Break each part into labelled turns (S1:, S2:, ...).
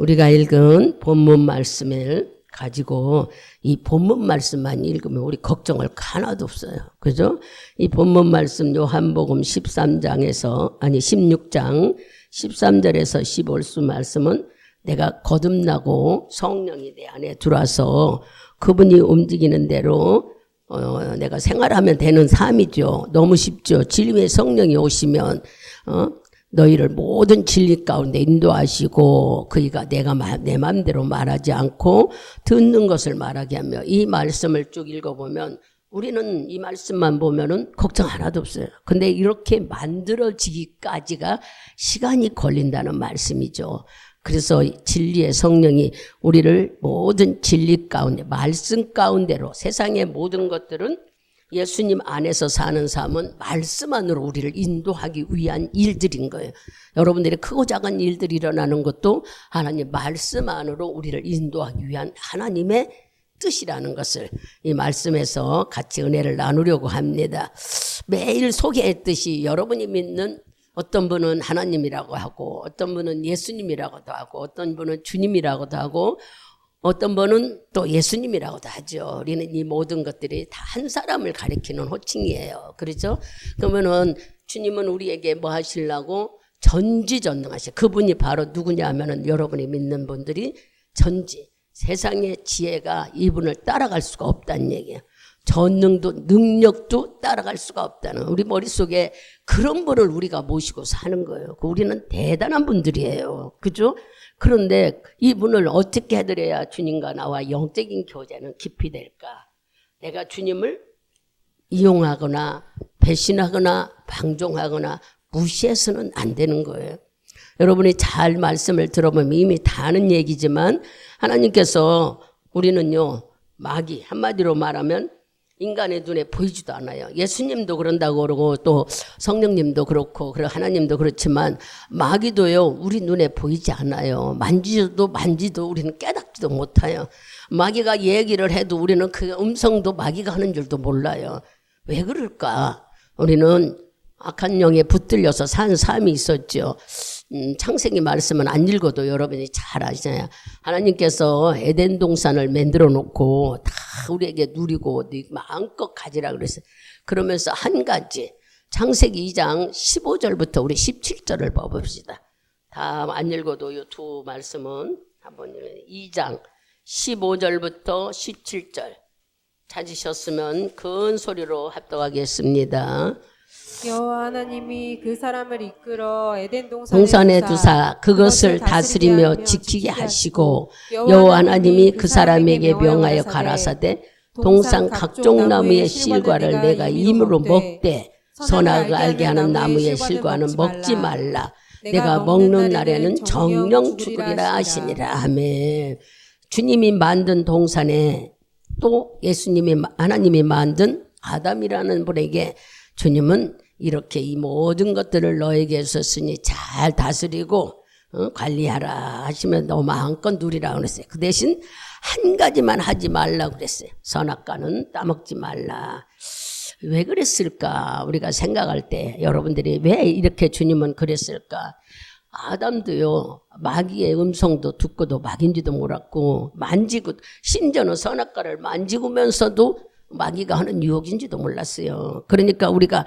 S1: 우리가 읽은 본문 말씀을 가지고 이 본문 말씀만 읽으면 우리 걱정할 거 하나도 없어요. 그죠? 이 본문 말씀 요한복음 16장 13절에서 15절 말씀은 내가 거듭나고 성령이 내 안에 들어와서 그분이 움직이는 대로 내가 생활하면 되는 삶이죠. 너무 쉽죠. 진리의 성령이 오시면 너희를 모든 진리 가운데 인도하시고 그이가 내 마음대로 말하지 않고 듣는 것을 말하게 하며 이 말씀을 쭉 읽어보면 우리는 이 말씀만 보면은 걱정 하나도 없어요. 근데 이렇게 만들어지기까지가 시간이 걸린다는 말씀이죠. 그래서 진리의 성령이 우리를 모든 진리 가운데 말씀 가운데로 세상의 모든 것들은 예수님 안에서 사는 삶은 말씀 안으로 우리를 인도하기 위한 일들인 거예요. 여러분들이 크고 작은 일들이 일어나는 것도 하나님 말씀 안으로 우리를 인도하기 위한 하나님의 뜻이라는 것을 이 말씀에서 같이 은혜를 나누려고 합니다. 매일 소개했듯이 여러분이 믿는 어떤 분은 하나님이라고 하고 어떤 분은 예수님이라고도 하고 어떤 분은 주님이라고도 하고 어떤 분은 또 예수님이라고도 하죠. 우리는 이 모든 것들이 다 한 사람을 가리키는 호칭이에요. 그렇죠? 그러면은 주님은 우리에게 뭐 하시려고 전지전능하셔. 그분이 바로 누구냐 하면은 여러분이 믿는 분들이 세상의 지혜가 이분을 따라갈 수가 없다는 얘기예요. 전능도 능력도 따라갈 수가 없다는 우리 머릿속에 그런 분을 우리가 모시고 사는 거예요. 우리는 대단한 분들이에요. 그죠? 그런데 이분을 어떻게 해드려야 주님과 나와 영적인 교제는 깊이 될까? 내가 주님을 이용하거나 배신하거나 방종하거나 무시해서는 안 되는 거예요. 여러분이 잘 말씀을 들어보면 이미 다 아는 얘기지만 하나님께서 우리는요 마귀 한마디로 말하면 인간의 눈에 보이지도 않아요. 예수님도 그런다고 그러고 또 성령님도 그렇고 하나님도 그렇지만 마귀도요 우리 눈에 보이지 않아요. 만지도 우리는 깨닫지도 못해요. 마귀가 얘기를 해도 우리는 그 음성도 마귀가 하는 줄도 몰라요. 왜 그럴까? 우리는 악한 영에 붙들려서 산 삶이 있었죠. 창세기 말씀은 안 읽어도 여러분이 잘 아시잖아요. 하나님께서 에덴 동산을 만들어 놓고 다 우리에게 누리고 마음껏 가지라 그랬어요. 그러면서 한 가지 창세기 2장 15절부터 우리 17절을 봐봅시다. 다 안 읽어도 이 두 말씀은 한번 2장 15절부터 17절 찾으셨으면 큰 소리로 합독하겠습니다.
S2: 여호와 하나님이 그 사람을 이끌어 에덴
S1: 동산에 두사 그것을 다스리며 지키게 하시고 여호와 하나님이 그 사람에게 명하여 가라사대 동산 각종 나무의 실과를 내가 임으로 먹되 선악을 알게 하는 나무의 실과는 먹지 말라. 내가 먹는 날에는 정령 죽으리라 하시니라. 아멘. 주님이 만든 동산에 또 하나님이 만든 아담이라는 분에게 주님은 이렇게 이 모든 것들을 너에게 썼으니 잘 다스리고 관리하라 하시면 너 마음껏 누리라 그랬어요. 그 대신 한 가지만 하지 말라고 그랬어요. 선악과는 따먹지 말라. 왜 그랬을까? 우리가 생각할 때 여러분들이 왜 이렇게 주님은 그랬을까? 아담도요 마귀의 음성도 듣고도 마귀인지도 몰랐고 만지고 심지어는 선악과를 만지고면서도 마귀가 하는 유혹인지도 몰랐어요. 그러니까 우리가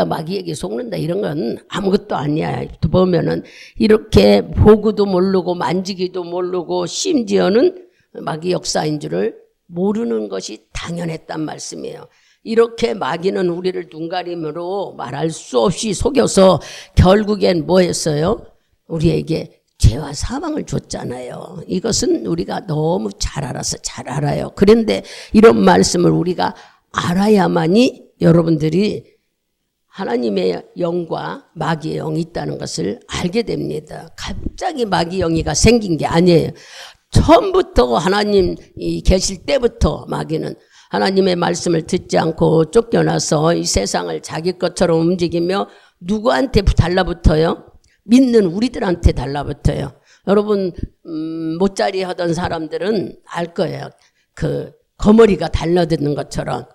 S1: 마귀에게 속는다 이런 건 아무것도 아니야. 보면은 이렇게 보고도 모르고 만지기도 모르고 심지어는 마귀 역사인 줄을 모르는 것이 당연했단 말씀이에요. 이렇게 마귀는 우리를 눈가림으로 말할 수 없이 속여서 결국엔 뭐 했어요? 우리에게 죄와 사망을 줬잖아요. 이것은 우리가 너무 잘 알아요. 그런데 이런 말씀을 우리가 알아야만이 여러분들이 하나님의 영과 마귀의 영이 있다는 것을 알게 됩니다. 갑자기 마귀 영이가 생긴 게 아니에요. 처음부터 하나님이 계실 때부터 마귀는 하나님의 말씀을 듣지 않고 쫓겨나서 이 세상을 자기 것처럼 움직이며 누구한테 달라붙어요? 믿는 우리들한테 달라붙어요. 여러분 모짜리 하던 사람들은 알 거예요. 그 거머리가 달라붙는 것처럼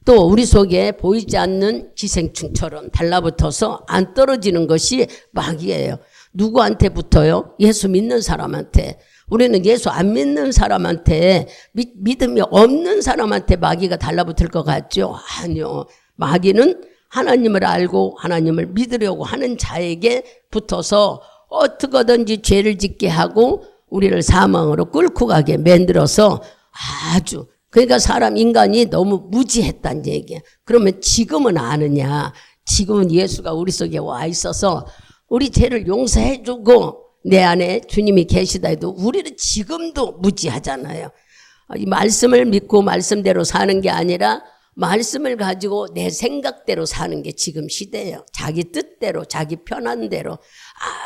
S1: 또 우리 속에 보이지 않는 기생충처럼 달라붙어서 안 떨어지는 것이 마귀예요. 누구한테 붙어요? 예수 믿는 사람한테. 우리는 예수 안 믿는 사람한테, 믿음이 없는 사람한테 마귀가 달라붙을 것 같죠? 아니요. 마귀는 하나님을 알고 하나님을 믿으려고 하는 자에게 붙어서 어떻게든지 죄를 짓게 하고 우리를 사망으로 끌고 가게 만들어서 아주, 그러니까 인간이 너무 무지했다는 얘기야. 그러면 지금은 아느냐? 지금은 예수가 우리 속에 와 있어서 우리 죄를 용서해 주고 내 안에 주님이 계시다 해도 우리는 지금도 무지하잖아요. 이 말씀을 믿고 말씀대로 사는 게 아니라 말씀을 가지고 내 생각대로 사는 게 지금 시대예요. 자기 뜻대로, 자기 편한 대로.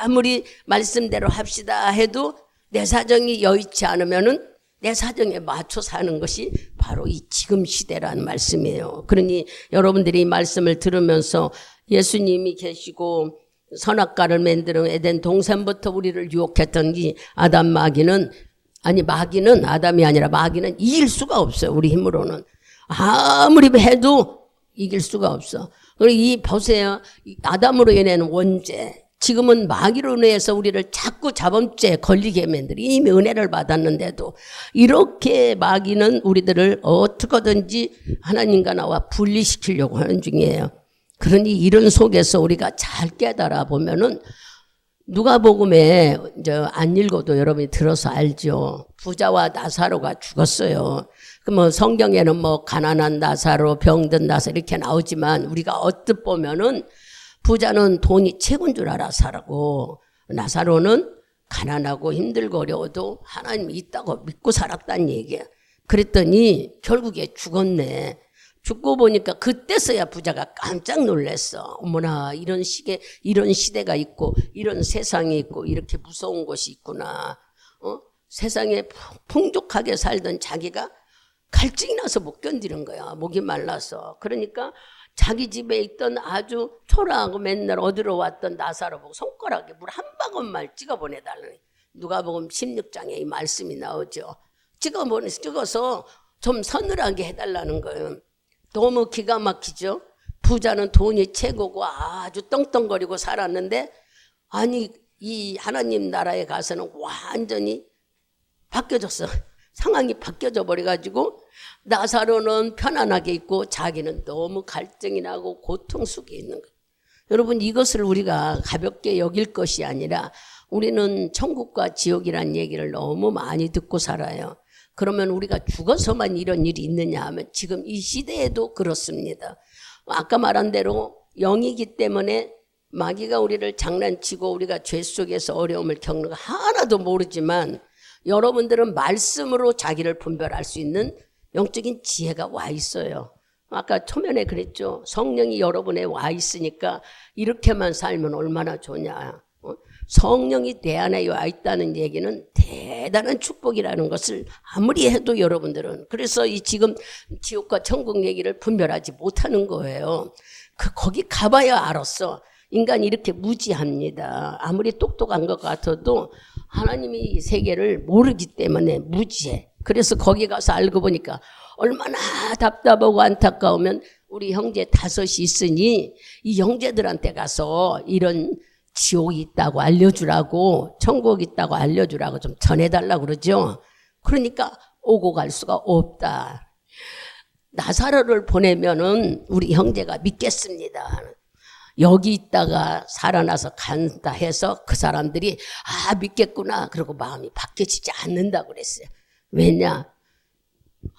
S1: 아무리 말씀대로 합시다 해도 내 사정이 여의치 않으면은 내 사정에 맞춰 사는 것이 바로 이 지금 시대라는 말씀이에요. 그러니 여러분들이 이 말씀을 들으면서 예수님이 계시고 선악과를 만드는 에덴 동산부터 우리를 유혹했던 이 마귀는 아담이 아니라 마귀는 이길 수가 없어요. 우리 힘으로는. 아무리 해도 이길 수가 없어. 그리고 보세요. 아담으로 인해는 원죄. 지금은 마귀로 인해서 우리를 자꾸 자범죄에 걸리게 만들어. 이미 은혜를 받았는데도 이렇게 마귀는 우리들을 어떻게든지 하나님과 나와 분리시키려고 하는 중이에요. 그러니 이런 속에서 우리가 잘 깨달아 보면은 누가복음에 안 읽어도 여러분이 들어서 알죠. 부자와 나사로가 죽었어요. 그럼 성경에는 가난한 나사로, 병든 나사로 이렇게 나오지만 우리가 언뜻 보면은 부자는 돈이 최고인 줄 알아 살고 나사로는 가난하고 힘들고 어려워도 하나님이 있다고 믿고 살았다는 얘기야. 그랬더니 결국에 죽었네. 죽고 보니까 그때서야 부자가 깜짝 놀랐어. 어머나 이런 시대가 있고 이런 세상이 있고 이렇게 무서운 것이 있구나. 세상에 풍족하게 살던 자기가 갈증이 나서 못 견디는 거야. 목이 말라서. 그러니까 자기 집에 있던 아주 초라하고 맨날 얻으러 왔던 나사로 보고 손가락에 물 한 방울만 찍어 보내달라니. 누가복음 16장에 이 말씀이 나오죠. 찍어서 좀 서늘하게 해달라는 거예요. 너무 기가 막히죠. 부자는 돈이 최고고 아주 떵떵거리고 살았는데 아니 이 하나님 나라에 가서는 완전히 바뀌어졌어. 상황이 바뀌어져 버려가지고 나사로는 편안하게 있고 자기는 너무 갈증이 나고 고통 속에 있는 거예요. 여러분 이것을 우리가 가볍게 여길 것이 아니라 우리는 천국과 지옥이라는 얘기를 너무 많이 듣고 살아요. 그러면 우리가 죽어서만 이런 일이 있느냐 하면 지금 이 시대에도 그렇습니다. 아까 말한 대로 영이기 때문에 마귀가 우리를 장난치고 우리가 죄 속에서 어려움을 겪는 거 하나도 모르지만 여러분들은 말씀으로 자기를 분별할 수 있는 영적인 지혜가 와 있어요. 아까 초면에 그랬죠. 성령이 여러분에 와 있으니까 이렇게만 살면 얼마나 좋냐. 성령이 내 안에 와 있다는 얘기는 대단한 축복이라는 것을 아무리 해도 여러분들은 그래서 이 지금 지옥과 천국 얘기를 분별하지 못하는 거예요. 거기 가봐야 알았어. 인간이 이렇게 무지합니다. 아무리 똑똑한 것 같아도 하나님이 이 세계를 모르기 때문에 무지해. 그래서 거기 가서 알고 보니까 얼마나 답답하고 안타까우면 우리 형제 5이 있으니 이 형제들한테 가서 이런 지옥이 있다고 알려주라고 천국이 있다고 알려주라고 좀 전해달라고 그러죠. 그러니까 오고 갈 수가 없다. 나사로를 보내면은 우리 형제가 믿겠습니다. 여기 있다가 살아나서 간다 해서 그 사람들이 믿겠구나 그러고 마음이 바뀌어지지 않는다고 그랬어요. 왜냐?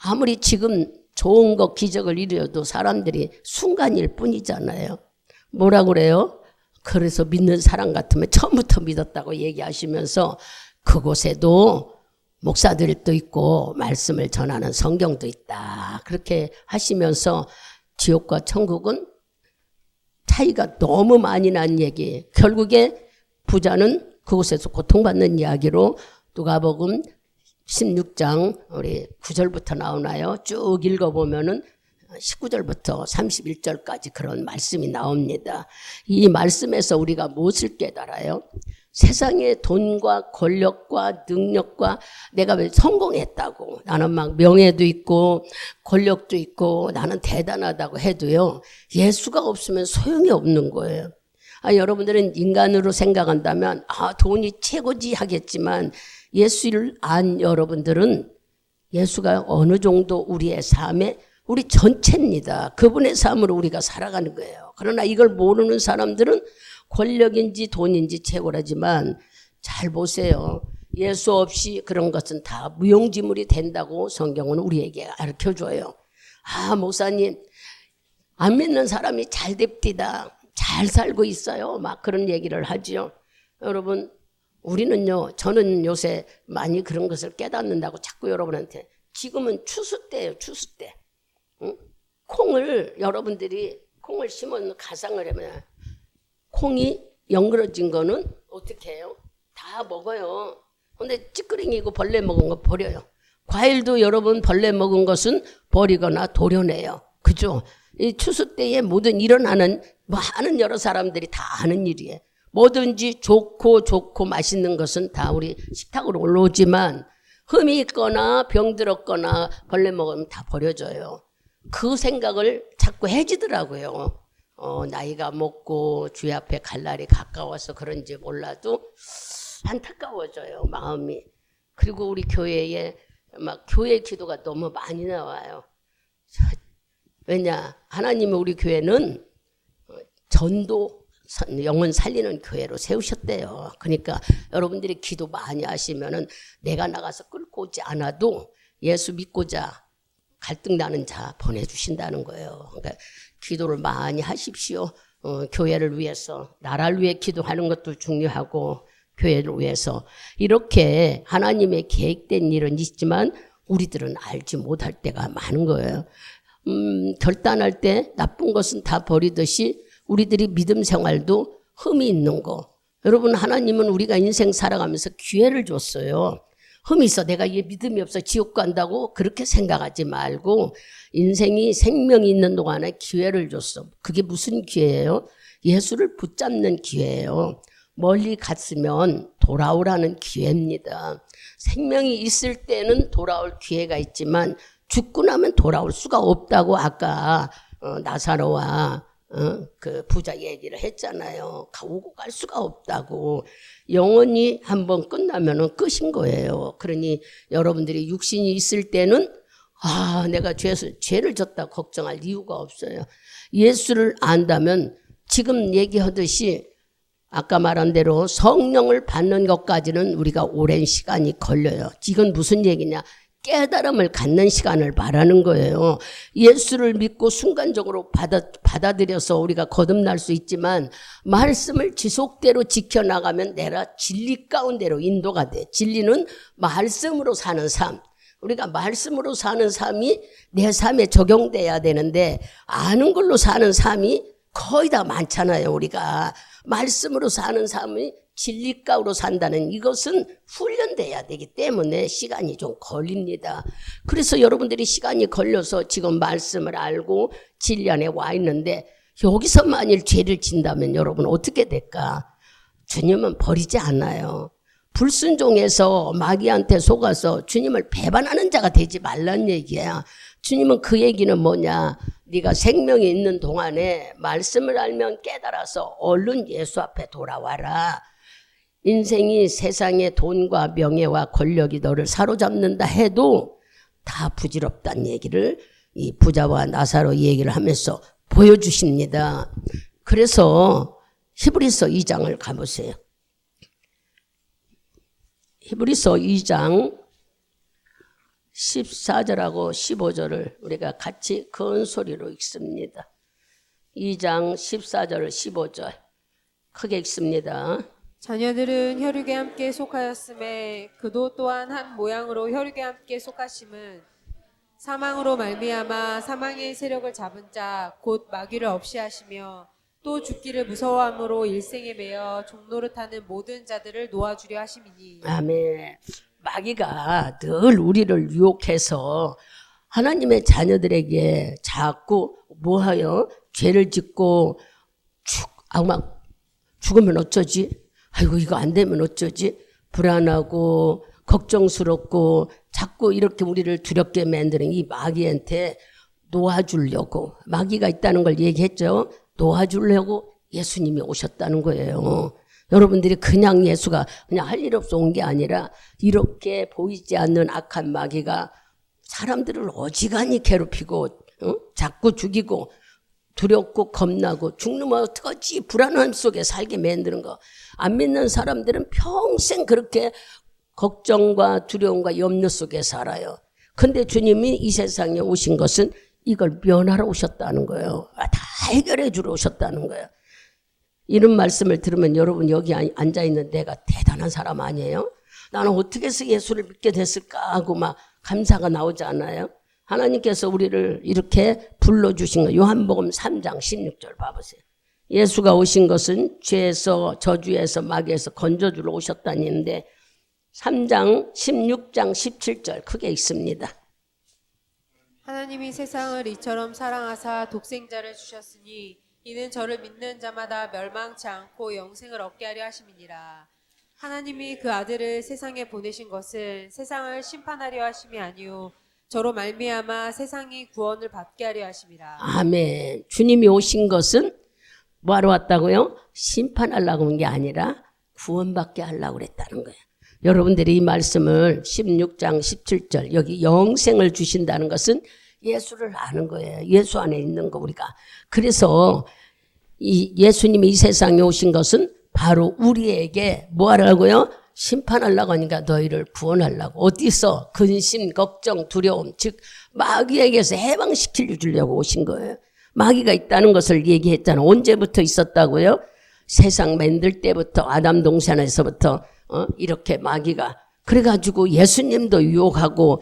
S1: 아무리 지금 좋은 거 기적을 이루어도 사람들이 순간일 뿐이잖아요. 뭐라고 그래요? 그래서 믿는 사람 같으면 처음부터 믿었다고 얘기하시면서 그곳에도 목사들도 있고 말씀을 전하는 성경도 있다. 그렇게 하시면서 지옥과 천국은 차이가 너무 많이 난 얘기. 결국에 부자는 그곳에서 고통받는 이야기로 누가복음 16장 우리 9절부터 나오나요? 쭉 읽어보면은 19절부터 31절까지 그런 말씀이 나옵니다. 이 말씀에서 우리가 무엇을 깨달아요? 세상의 돈과 권력과 능력과 내가 왜 성공했다고 나는 막 명예도 있고 권력도 있고 나는 대단하다고 해도요. 예수가 없으면 소용이 없는 거예요. 여러분들은 인간으로 생각한다면 돈이 최고지 하겠지만 예수를 안 여러분들은 예수가 어느 정도 우리의 삶에 우리 전체입니다. 그분의 삶으로 우리가 살아가는 거예요. 그러나 이걸 모르는 사람들은 권력인지 돈인지 최고라지만 잘 보세요. 예수 없이 그런 것은 다 무용지물이 된다고 성경은 우리에게 가르쳐줘요. 목사님 안 믿는 사람이 잘 됩디다. 잘 살고 있어요. 막 그런 얘기를 하죠. 여러분 우리는요, 저는 요새 많이 그런 것을 깨닫는다고 자꾸 여러분한테, 지금은 추수 때예요, 추수 때. 응? 콩을 여러분들이 콩을 심은 가상을 하면 콩이 연그러진 거는 어떻게 해요? 다 먹어요. 근데 찌끄레기고 벌레 먹은 거 버려요. 과일도 여러분 벌레 먹은 것은 버리거나 도려내요. 그죠? 이 추수 때에 모든 일어나는 많은 여러 사람들이 다 하는 일이에요. 뭐든지 좋고 맛있는 것은 다 우리 식탁으로 올라오지만 흠이 있거나 병들었거나 벌레 먹으면 다 버려져요. 그 생각을 자꾸 해지더라고요. 나이가 먹고 주의 앞에 갈 날이 가까워서 그런지 몰라도 안타까워져요, 마음이. 그리고 우리 교회에 막 교회 기도가 너무 많이 나와요. 왜냐? 하나님이 우리 교회는 전도 영혼 살리는 교회로 세우셨대요. 그러니까 여러분들이 기도 많이 하시면은 내가 나가서 끌고 오지 않아도 예수 믿고자 갈등 나는 자 보내주신다는 거예요. 그러니까 기도를 많이 하십시오. 교회를 위해서, 나라를 위해 기도하는 것도 중요하고 교회를 위해서. 이렇게 하나님의 계획된 일은 있지만 우리들은 알지 못할 때가 많은 거예요. 결단할 때 나쁜 것은 다 버리듯이 우리들이 믿음 생활도 흠이 있는 거. 여러분 하나님은 우리가 인생 살아가면서 기회를 줬어요. 흠이 있어. 내가 얘 믿음이 없어 지옥 간다고 그렇게 생각하지 말고 인생이 생명이 있는 동안에 기회를 줬어. 그게 무슨 기회예요? 예수를 붙잡는 기회예요. 멀리 갔으면 돌아오라는 기회입니다. 생명이 있을 때는 돌아올 기회가 있지만 죽고 나면 돌아올 수가 없다고 아까 나사로와 그 부자 얘기를 했잖아요. 오고 갈 수가 없다고. 영원히 한번 끝나면은 끝인 거예요. 그러니 여러분들이 육신이 있을 때는 내가 죄를 졌다 걱정할 이유가 없어요. 예수를 안다면 지금 얘기하듯이 아까 말한 대로 성령을 받는 것까지는 우리가 오랜 시간이 걸려요. 이건 무슨 얘기냐? 깨달음을 갖는 시간을 말하는 거예요. 예수를 믿고 순간적으로 받아들여서 우리가 거듭날 수 있지만 말씀을 지속대로 지켜나가면 내가 진리 가운데로 인도가 돼. 진리는 말씀으로 사는 삶. 우리가 말씀으로 사는 삶이 내 삶에 적용돼야 되는데 아는 걸로 사는 삶이 거의 다 많잖아요. 우리가 말씀으로 사는 삶이 진리가로 산다는 이것은 훈련돼야 되기 때문에 시간이 좀 걸립니다. 그래서 여러분들이 시간이 걸려서 지금 말씀을 알고 진리 안에 와 있는데 여기서 만일 죄를 진다면 여러분 어떻게 될까? 주님은 버리지 않아요. 불순종해서 마귀한테 속아서 주님을 배반하는 자가 되지 말란 얘기야. 주님은 그 얘기는 뭐냐? 네가 생명이 있는 동안에 말씀을 알면 깨달아서 얼른 예수 앞에 돌아와라. 인생이 세상의 돈과 명예와 권력이 너를 사로잡는다 해도 다 부질없다는 얘기를 이 부자와 나사로 얘기를 하면서 보여주십니다. 그래서 히브리서 2장을 가보세요. 히브리서 2장 14절하고 15절을 우리가 같이 큰 소리로 읽습니다. 2장 14절 15절 크게 읽습니다.
S2: 자녀들은 혈육에 함께 속하였음에 그도 또한 한 모양으로 혈육에 함께 속하심은 사망으로 말미암아 사망의 세력을 잡은 자 곧 마귀를 없이 하시며 또 죽기를 무서워함으로 일생에 매여 종노릇하는 모든 자들을 놓아주려 하심이니. 아멘.
S1: 마귀가 늘 우리를 유혹해서 하나님의 자녀들에게 자꾸 뭐하여 죄를 짓고 막 죽으면 어쩌지? 아이고 이거 안 되면 어쩌지? 불안하고 걱정스럽고 자꾸 이렇게 우리를 두렵게 만드는 이 마귀한테 놓아주려고, 마귀가 있다는 걸 얘기했죠. 놓아주려고 예수님이 오셨다는 거예요. 여러분들이 그냥 예수가 그냥 할 일 없어 온 게 아니라 이렇게 보이지 않는 악한 마귀가 사람들을 어지간히 괴롭히고 자꾸 죽이고 두렵고 겁나고 죽으면 어떡하지 불안함 속에 살게 만드는 거. 안 믿는 사람들은 평생 그렇게 걱정과 두려움과 염려 속에 살아요. 근데 주님이 이 세상에 오신 것은 이걸 면하러 오셨다는 거예요. 다 해결해 주러 오셨다는 거예요. 이런 말씀을 들으면 여러분 여기 앉아있는 내가 대단한 사람 아니에요? 나는 어떻게 해서 예수를 믿게 됐을까 하고 막 감사가 나오지 않아요? 하나님께서 우리를 이렇게 불러주신 거 요한복음 3장 16절 봐보세요. 예수가 오신 것은 죄에서 저주에서 마귀에서 건져주러 오셨다는데 3장 16장 17절 크게 읽습니다.
S2: 하나님이 세상을 이처럼 사랑하사 독생자를 주셨으니 이는 저를 믿는 자마다 멸망치 않고 영생을 얻게 하려 하심이니라. 하나님이 그 아들을 세상에 보내신 것은 세상을 심판하려 하심이 아니요 저로 말미암아 세상이 구원을 받게 하려 하심이라.
S1: 아멘. 주님이 오신 것은 뭐하러 왔다고요? 심판하려고 온 게 아니라 구원받게 하려고 그랬다는 거예요. 여러분들이 이 말씀을 16장 17절 여기 영생을 주신다는 것은 예수를 아는 거예요. 예수 안에 있는 거 우리가. 그래서 이 예수님이 이 세상에 오신 것은 바로 우리에게 뭐 하라고요? 심판하려고 하니까 너희를 구원하려고. 어디서? 근심, 걱정, 두려움 즉 마귀에게서 해방시켜 주려고 오신 거예요. 마귀가 있다는 것을 얘기했잖아. 언제부터 있었다고요? 세상 만들 때부터 아담 동산에서부터 이렇게 마귀가 그래가지고 예수님도 유혹하고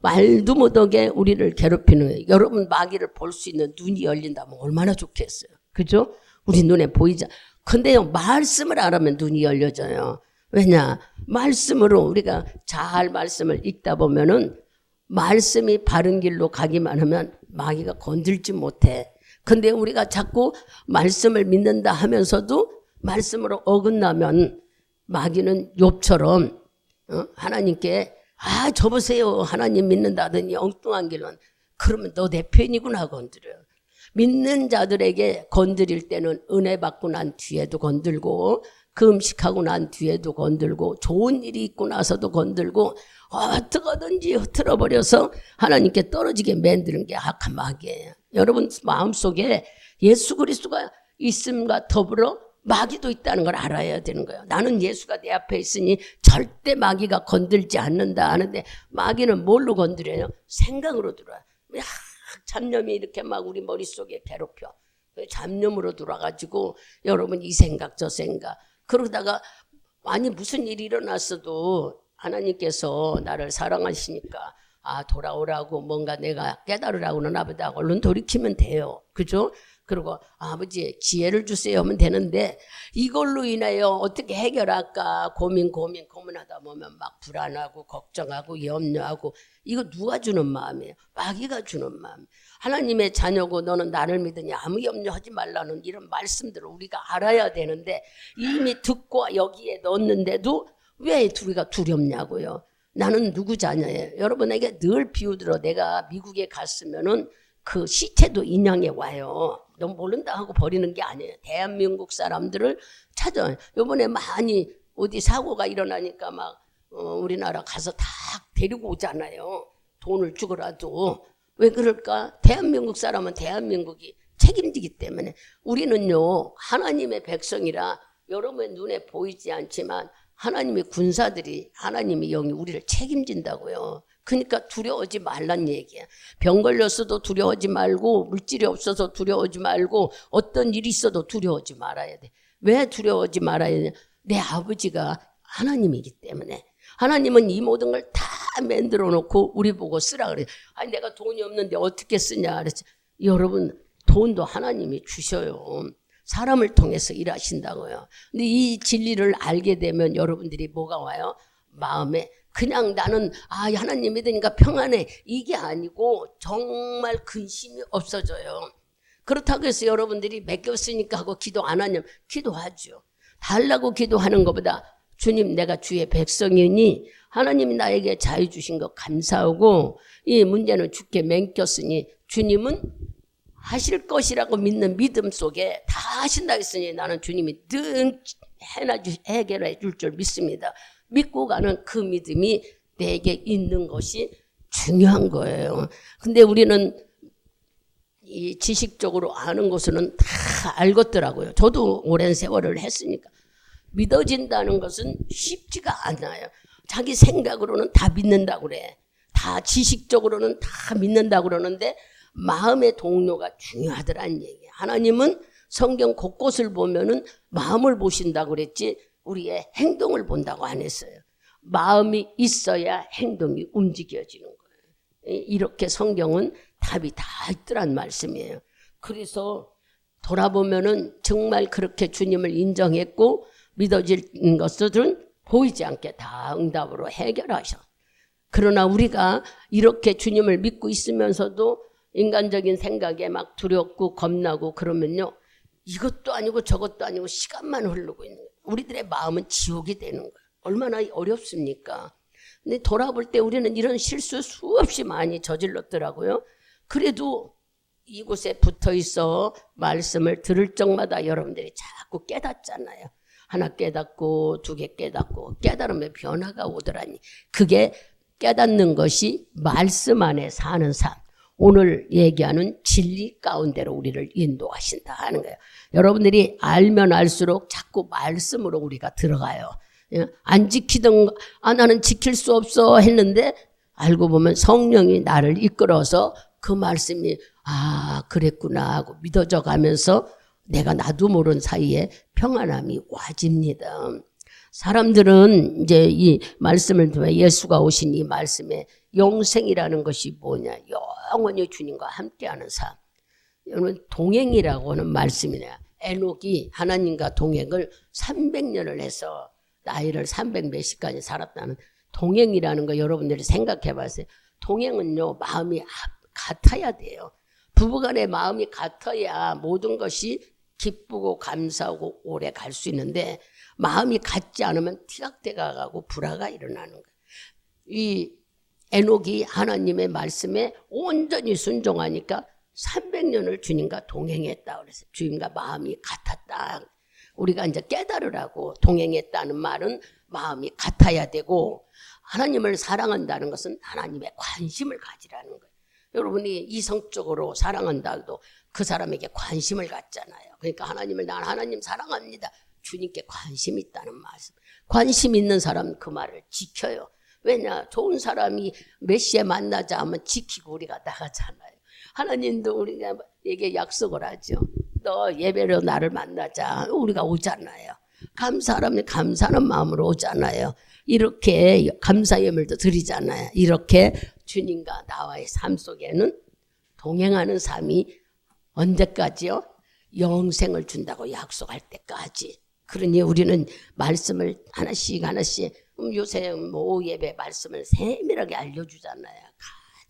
S1: 말도 못하게 우리를 괴롭히는 거예요. 여러분 마귀를 볼 수 있는 눈이 열린다면 얼마나 좋겠어요. 그죠? 우리 눈에 보이지. 근데요 말씀을 알아면 눈이 열려져요. 왜냐? 말씀으로 우리가 잘 말씀을 읽다 보면은 말씀이 바른 길로 가기만 하면 마귀가 건들지 못해. 근데 우리가 자꾸 말씀을 믿는다 하면서도 말씀으로 어긋나면 마귀는 욥처럼 하나님께 저 보세요 하나님 믿는다더니 엉뚱한 길은 그러면 너 내 편이구나 건드려요. 믿는 자들에게 건드릴 때는 은혜 받고 난 뒤에도 건들고 금식하고 난 뒤에도 건들고 좋은 일이 있고 나서도 건들고 어떻게든지 흐트러버려서 하나님께 떨어지게 만드는 게 악한 마귀예요. 여러분 마음속에 예수 그리스도가 있음과 더불어 마귀도 있다는 걸 알아야 되는 거예요. 나는 예수가 내 앞에 있으니 절대 마귀가 건들지 않는다 하는데 마귀는 뭘로 건드려요? 생각으로 들어요. 잡념이 이렇게 막 우리 머릿속에 괴롭혀. 잡념으로 들어와가지고 여러분 이 생각 저 생각 그러다가 아니 무슨 일이 일어났어도 하나님께서 나를 사랑하시니까 돌아오라고 뭔가 내가 깨달으라고 하나 보다 얼른 돌이키면 돼요. 그죠? 그리고 아버지 지혜를 주세요 하면 되는데 이걸로 인하여 어떻게 해결할까 고민하다 보면 막 불안하고 걱정하고 염려하고 이거 누가 주는 마음이에요? 마귀가 주는 마음. 하나님의 자녀고 너는 나를 믿으니 아무 염려하지 말라는 이런 말씀들을 우리가 알아야 되는데 이미 듣고 여기에 넣었는데도 왜 우리가 두렵냐고요. 나는 누구 자녀예요? 여러분에게 늘 비유들어 내가 미국에 갔으면은 그 시체도 인양에 와요. 너무 모른다 하고 버리는 게 아니에요. 대한민국 사람들을 찾아요. 요번에 많이 어디 사고가 일어나니까 막 우리나라 가서 다 데리고 오잖아요. 돈을 주고라도. 왜 그럴까? 대한민국 사람은 대한민국이 책임지기 때문에. 우리는요 하나님의 백성이라 여러분의 눈에 보이지 않지만 하나님의 군사들이 하나님의 영이 우리를 책임진다고요. 그러니까 두려워하지 말란 얘기야. 병 걸렸어도 두려워하지 말고 물질이 없어서 두려워하지 말고 어떤 일이 있어도 두려워하지 말아야 돼. 왜 두려워하지 말아야 되냐? 내 아버지가 하나님이기 때문에. 하나님은 이 모든 걸 다 만들어 놓고 우리 보고 쓰라 그래. 아니 내가 돈이 없는데 어떻게 쓰냐 그랬지. 여러분 돈도 하나님이 주셔요. 사람을 통해서 일하신다고요. 근데 이 진리를 알게 되면 여러분들이 뭐가 와요? 마음에 그냥 나는 하나님 믿으니까 평안해 이게 아니고 정말 근심이 없어져요. 그렇다고 해서 여러분들이 맡겼으니까 하고 기도 안 하냐면 기도하죠. 달라고 기도하는 것보다 주님 내가 주의 백성이니 하나님이 나에게 자유 주신 것 감사하고 이 문제는 주께 맡겼으니 주님은 하실 것이라고 믿는 믿음 속에 다 하신다 했으니 나는 주님이 늘 해결해 줄 줄 믿습니다. 믿고 가는 그 믿음이 내게 있는 것이 중요한 거예요. 근데 우리는 이 지식적으로 아는 것은 다 알겠더라고요. 저도 오랜 세월을 했으니까. 믿어진다는 것은 쉽지가 않아요. 자기 생각으로는 다 믿는다고 그래. 다 지식적으로는 다 믿는다고 그러는데 마음의 동료가 중요하더란 얘기예요. 하나님은 성경 곳곳을 보면은 마음을 보신다고 그랬지 우리의 행동을 본다고 안 했어요. 마음이 있어야 행동이 움직여지는 거예요. 이렇게 성경은 답이 다 있더란 말씀이에요. 그래서 돌아보면은 정말 그렇게 주님을 인정했고 믿어지는 것들은 보이지 않게 다 응답으로 해결하셔. 그러나 우리가 이렇게 주님을 믿고 있으면서도 인간적인 생각에 막 두렵고 겁나고 그러면요. 이것도 아니고 저것도 아니고 시간만 흐르고 있는 거예요. 우리들의 마음은 지옥이 되는 거예요. 얼마나 어렵습니까? 근데 돌아볼 때 우리는 이런 실수 수없이 많이 저질렀더라고요. 그래도 이곳에 붙어 있어 말씀을 들을 적마다 여러분들이 자꾸 깨닫잖아요. 하나 깨닫고 두 개 깨닫고 깨달으면 변화가 오더라니. 그게 깨닫는 것이 말씀 안에 사는 삶. 오늘 얘기하는 진리 가운데로 우리를 인도하신다 하는 거예요. 여러분들이 알면 알수록 자꾸 말씀으로 우리가 들어가요. 안 지키던 나는 지킬 수 없어 했는데 알고 보면 성령이 나를 이끌어서 그 말씀이 그랬구나 하고 믿어져 가면서 내가 나도 모르는 사이에 평안함이 와집니다. 사람들은 이제 이 말씀을 통해 예수가 오신 이 말씀에 영생이라는 것이 뭐냐? 영원히 주님과 함께하는 삶. 여러분 동행이라고 하는 말씀이네요. 에녹이 하나님과 동행을 300년을 해서 나이를 300 몇십까지 살았다는 동행이라는 거 여러분들이 생각해 봤어요. 동행은요 마음이 같아야 돼요. 부부간의 마음이 같아야 모든 것이 기쁘고 감사하고 오래 갈 수 있는데 마음이 같지 않으면 티각대가 가고 불화가 일어나는 거예요. 이 에녹이 하나님의 말씀에 온전히 순종하니까 300년을 주님과 동행했다 그래서 주님과 마음이 같았다. 우리가 이제 깨달으라고 동행했다는 말은 마음이 같아야 되고 하나님을 사랑한다는 것은 하나님의 관심을 가지라는 거예요. 여러분이 이성적으로 사랑한다 해도 그 사람에게 관심을 갖잖아요. 그러니까 하나님을 난 하나님 사랑합니다. 주님께 관심 있다는 말씀. 관심 있는 사람은 그 말을 지켜요. 왜냐? 좋은 사람이 몇 시에 만나자 하면 지키고 우리가 나가잖아요. 하나님도 우리에게 약속을 하죠. 너 예배로 나를 만나자. 우리가 오잖아요. 감사하면 감사하는 마음으로 오잖아요. 이렇게 감사 예물도 드리잖아요. 이렇게 주님과 나와의 삶 속에는 동행하는 삶이 언제까지요? 영생을 준다고 약속할 때까지. 그러니 우리는 말씀을 하나씩 요새 오후 예배 말씀을 세밀하게 알려주잖아요.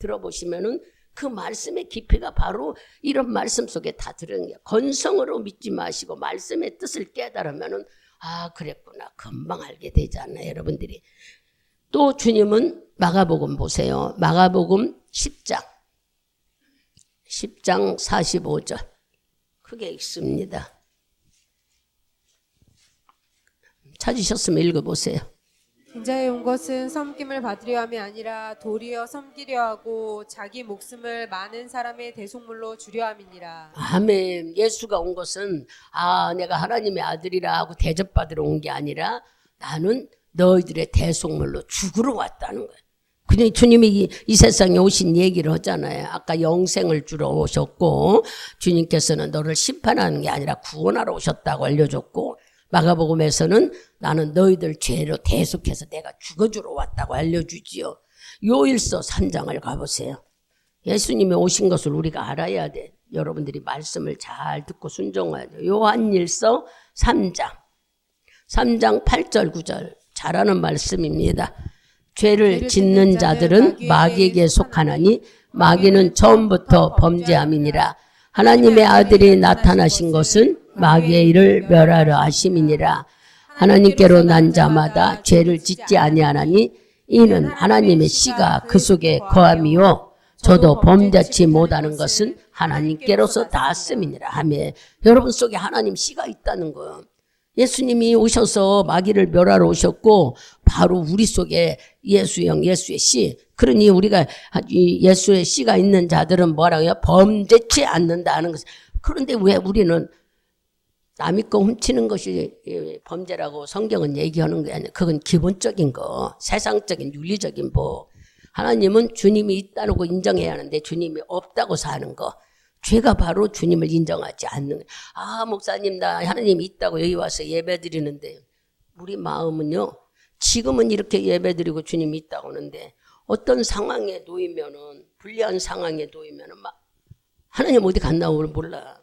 S1: 들어보시면은 그 말씀의 깊이가 바로 이런 말씀 속에 다 들어있는 거예요. 건성으로 믿지 마시고 말씀의 뜻을 깨달으면은 그랬구나 금방 알게 되잖아요. 여러분들이 또 주님은 마가복음 보세요. 마가복음 10장 45절 크게 읽습니다. 찾으셨으면 읽어보세요.
S2: 인자에 온 것은 섬김을 받으려 함이 아니라 도리어 섬기려 하고 자기 목숨을 많은 사람의 대속물로 주려 함이니라. 아멘.
S1: 예수가 온 것은 내가 하나님의 아들이라 하고 대접받으러 온 게 아니라 나는 너희들의 대속물로 죽으러 왔다는 거예요. 그냥 주님이 이 세상에 오신 얘기를 하잖아요. 아까 영생을 주러 오셨고 주님께서는 너를 심판하는 게 아니라 구원하러 오셨다고 알려줬고 마가복음에서는 나는 너희들 죄로 대속해서 내가 죽어주러 왔다고 알려주지요. 요일서 3장을 가보세요. 예수님이 오신 것을 우리가 알아야 돼. 여러분들이 말씀을 잘 듣고 순종해야 돼. 요한일서 3장 8절 9절 잘하는 말씀입니다. 죄를 짓는 자들은 마귀에게 속하나니 마귀는 처음부터 범죄함이니라. 하나님의 아들이 나타나신 것은 마귀의 일을 멸하려 하심이니라. 하나님께로 난 자마다 죄를 짓지 아니하나니 이는 하나님의 씨가 그 속에 거함이요 저도 범죄치 못하는 것은 하나님께로서 닿았음이니라 하며 여러분 속에 하나님 씨가 있다는 거예요. 예수님이 오셔서 마귀를 멸하러 오셨고 바로 우리 속에 예수형, 예수의 씨. 그러니 우리가 이 예수의 씨가 있는 자들은 뭐라고요? 범죄치 않는다 하는 것. 그런데 왜 우리는 남의 거 훔치는 것이 범죄라고 성경은 얘기하는 게 아니라 그건 기본적인 거, 세상적인 윤리적인 법. 하나님은 주님이 있다고 인정해야 하는데 주님이 없다고 사는 거. 죄가 바로 주님을 인정하지 않는 거예요. 아, 목사님, 나 하나님이 있다고 여기 와서 예배 드리는데 우리 마음은요, 지금은 이렇게 예배 드리고 주님이 있다고 하는데 어떤 상황에 놓이면은, 불리한 상황에 놓이면은 막 하나님 어디 갔나 몰라.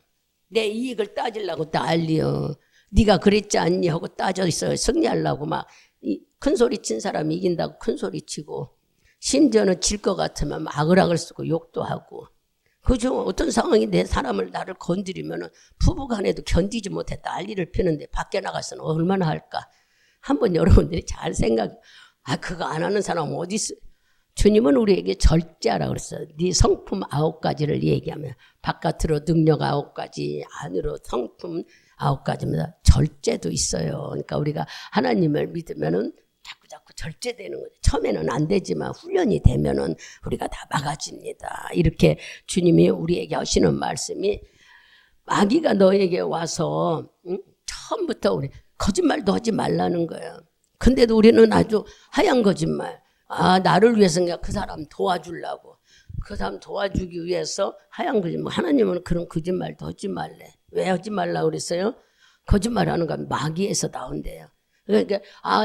S1: 내 이익을 따지려고 난리여. 네가 그랬지 않니 하고 따져 있어요. 승리하려고 막 큰 소리 친 사람이 이긴다고 큰 소리 치고, 심지어는 질 것 같으면 막 아글아글 쓰고 욕도 하고. 그죠? 어떤 상황이 내 사람을 나를 건드리면은 부부간에도 견디지 못해 난리를 피는데 밖에 나가서는 얼마나 할까? 한번 여러분들이 잘 그거 안 하는 사람은 어디 있어? 주님은 우리에게 절제하라 그랬어요. 네 성품 9가지를 얘기하면 바깥으로 능력 9가지, 안으로 성품 9가지입니다. 절제도 있어요. 그러니까 우리가 하나님을 믿으면은 자꾸 절제되는 거죠. 처음에는 안 되지만 훈련이 되면은 우리가 다 막아집니다. 이렇게 주님이 우리에게 하시는 말씀이, 마귀가 너에게 와서 처음부터 우리 거짓말도 하지 말라는 거예요. 근데도 우리는 아주 하얀 거짓말. 아, 나를 위해서인가 그 사람 도와주려고. 그 사람 도와주기 위해서 하얀 거짓말. 하나님은 그런 거짓말도 하지 말래. 왜 하지 말라고 그랬어요? 거짓말하는 건 마귀에서 나온대요. 그러니까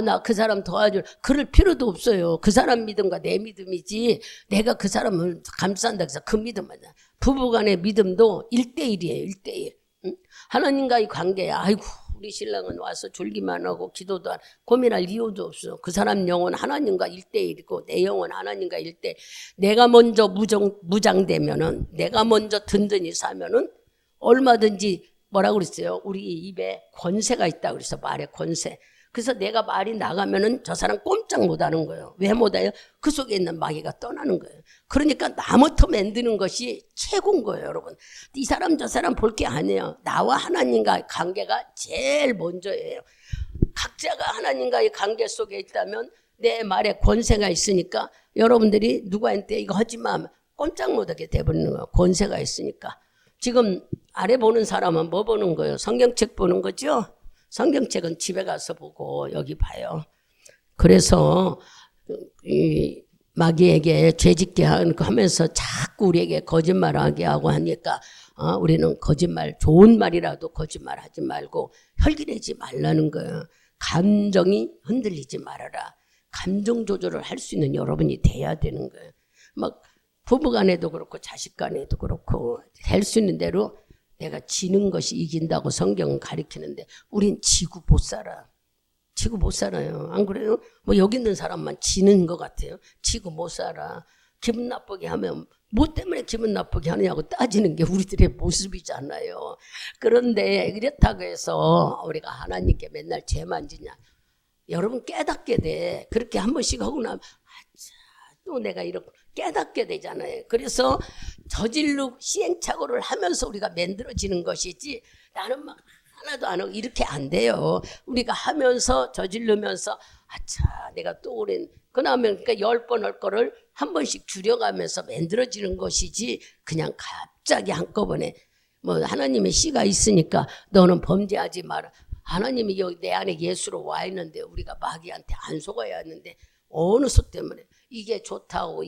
S1: 나 그 사람 도와줄 그럴 필요도 없어요. 그 사람 믿음과 내 믿음이지 내가 그 사람을 감싼다 해서 그 믿음 아니야. 부부간의 믿음도 1대1이에요. 1대1. 응? 하나님과의 관계야. 아이고 우리 신랑은 와서 졸기만 하고 기도도 안 고민할 이유도 없어. 그 사람 영혼 하나님과 1대1이고 내 영혼 하나님과 1대1. 내가 먼저 무장되면은, 내가 먼저 든든히 사면은 얼마든지 뭐라고 그랬어요? 우리 입에 권세가 있다고 그랬어. 말에 권세. 그래서 내가 말이 나가면은 저 사람 꼼짝 못 하는 거예요. 왜 못 해요? 그 속에 있는 마귀가 떠나는 거예요. 그러니까 나부터 만드는 것이 최고인 거예요, 여러분. 이 사람 저 사람 볼 게 아니에요. 나와 하나님과의 관계가 제일 먼저예요. 각자가 하나님과의 관계 속에 있다면 내 말에 권세가 있으니까 여러분들이 누구한테 이거 하지 마 하면 꼼짝 못하게 돼버리는 거예요. 권세가 있으니까. 지금 아래 보는 사람은 뭐 보는 거예요? 성경책 보는 거죠? 성경책은 집에 가서 보고 여기 봐요. 그래서 이 마귀에게 죄짓게 하면서 자꾸 우리에게 거짓말하게 하고 하니까 우리는 거짓말, 좋은 말이라도 거짓말하지 말고 혈기내지 말라는 거예요. 감정이 흔들리지 말아라. 감정 조절을 할 수 있는 여러분이 돼야 되는 거예요. 막 부부간에도 그렇고 자식간에도 그렇고 될 수 있는 대로 내가 지는 것이 이긴다고 성경은 가리키는데 우린 지고 못 살아. 지고 못 살아요. 안 그래요? 뭐 여기 있는 사람만 지는 것 같아요. 지고 못 살아. 기분 나쁘게 하면 뭐 때문에 기분 나쁘게 하느냐고 따지는 게 우리들의 모습이잖아요. 그런데 이렇다고 해서 우리가 하나님께 맨날 죄만 지냐. 여러분 깨닫게 돼. 그렇게 한 번씩 하고 나면 또 내가 이렇게 깨닫게 되잖아요. 그래서 저질로 시행착오를 하면서 우리가 만들어지는 것이지 나는 막 하나도 안 하고 이렇게 안 돼요. 우리가 하면서 저지르면서 내가 또 오랜 그러면 그러니까 10번 할 거를 한 번씩 줄여가면서 만들어지는 것이지 그냥 갑자기 한꺼번에 뭐 하나님의 씨가 있으니까 너는 범죄하지 마라. 하나님이 여기 내 안에 예수로 와 있는데 우리가 마귀한테 안 속아야 하는데 어느 수 때문에 이게 좋다고